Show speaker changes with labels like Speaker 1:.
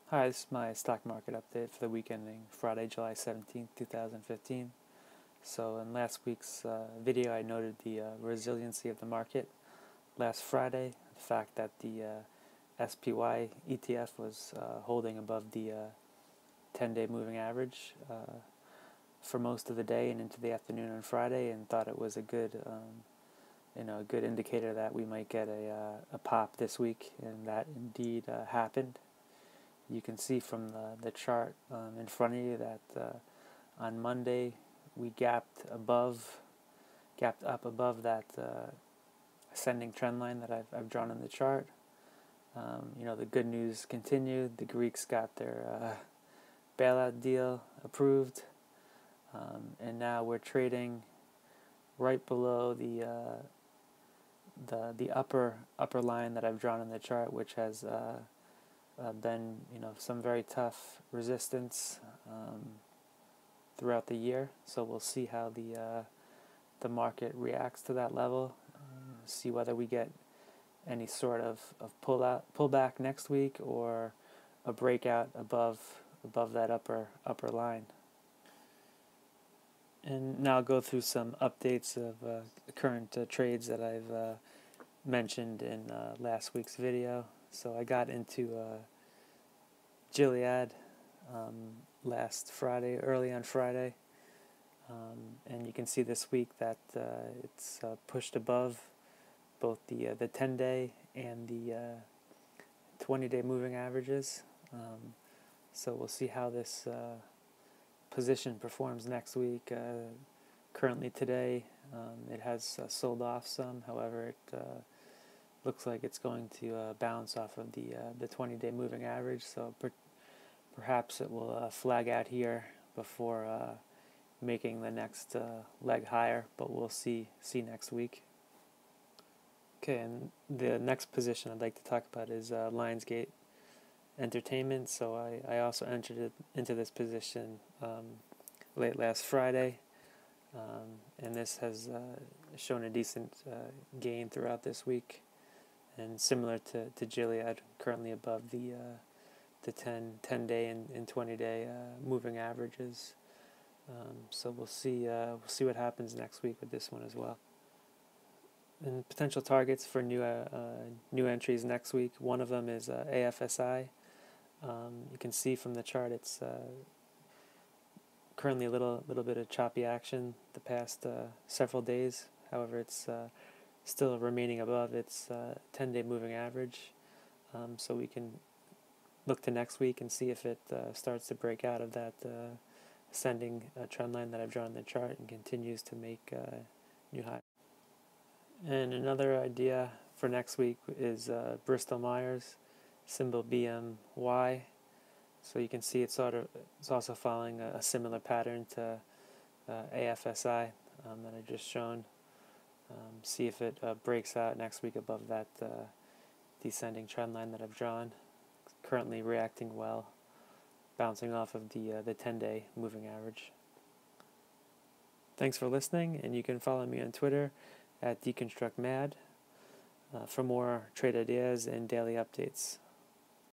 Speaker 1: Hi, this is my stock market update for the week ending Friday, July 17th, 2015. So in last week's video, I noted the resiliency of the market last Friday, the fact that the SPY ETF was holding above the 10-day moving average for most of the day and into the afternoon on Friday, and thought it was a good good indicator that we might get a pop this week, and that indeed happened. You can see from the chart in front of you that on Monday we gapped up above that ascending trend line that I've drawn in the chart. The good news continued. The Greeks got their bailout deal approved, and now we're trading right below the upper line that I've drawn in the chart, which has been some very tough resistance throughout the year. So we'll see how the market reacts to that level. See whether we get any sort of pullback next week, or a breakout above that upper line. And now I'll go through some updates of current trades that I've mentioned in last week's video. So I got into Gilead last Friday, early on Friday, and you can see this week that it's pushed above both the 10-day and the 20-day moving averages. So we'll see how this position performs next week. Currently today, it has sold off some. However, it looks like it's going to bounce off of the 20-day moving average. So perhaps it will flag out here before making the next leg higher. But we'll see next week. Okay, and the next position I'd like to talk about is Lionsgate Entertainment. So I also entered into this position late last Friday, and this has shown a decent gain throughout this week, and similar to Gilead, currently above the 10-day and 20-day moving averages. So we'll see what happens next week with this one as well. And potential targets for new entries next week. One of them is AFSI. You can see from the chart it's currently a little bit of choppy action the past several days. However, it's still remaining above its 10-day moving average. So we can look to next week and see if it starts to break out of that ascending trend line that I've drawn in the chart and continues to make new highs. And another idea for next week is Bristol Myers, symbol BMY. So you can see it's also following a similar pattern to AFSI that I just shown. See if it breaks out next week above that descending trend line that I've drawn. Currently reacting well, bouncing off of the 10-day moving average. Thanks for listening, and you can follow me on Twitter at DeconstructMad for more trade ideas and daily updates.